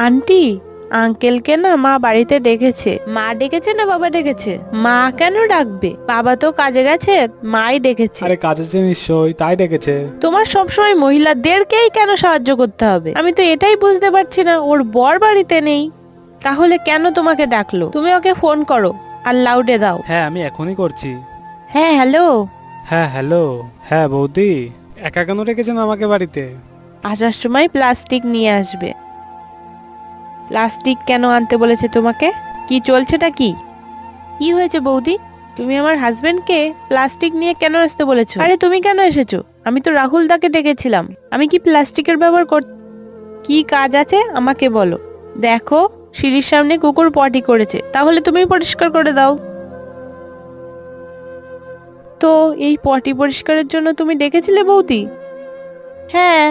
Aunty, আঙ্কেলকে না মা বাড়িতে ডেকেছে। মা ডেকেছে না বাবা ডেকেছে? মা কেন ডাকবে? বাবা তো কাজে গেছে, মাই ডেকেছে। আরে কাজের যে নিশ্চয়ই তাই ডেকেছে। তোমার সবসময় মহিলাদেরকেই কেন সাহায্য করতে হবে? আমি তো এটাই বুঝতে পারছি না, ওর বর বাড়িতে নেই, তাহলে কেন তোমাকে ডাকলো? তুমি ওকে ফোন করো আর লাউডে দাও। হ্যাঁ আমি এখনই করছি। হ্যাঁ হ্যালো। হ্যাঁ হ্যালো। হ্যাঁ বৌদি, একা কেন রেখেছেন আমাকে বাড়িতে? আসার সময় প্লাস্টিক নিয়ে আসবে। প্লাস্টিক কেন আনতে বলেছে তোমাকে? কি চলছেটা কি? কি হয়েছে বৌদি? তুমি আমার হাজবেন্ডকে প্লাস্টিক নিয়ে কেন আসতে বলেছো? আরে তুমি কেন এসেছো? আমি তো রাহুল দাকে ডেকেছিলাম। আমি কি প্লাস্টিকের ব্যবহার কর? কি কাজ আছে আমাকে বলো। দেখো, সিঁড়ির সামনে কুকুর পটি করেছে, তাহলে তুমি পরিষ্কার করে দাও। তো এই পটি পরিষ্কারের জন্য তুমি ডেকেছিলে বৌদি? হ্যাঁ।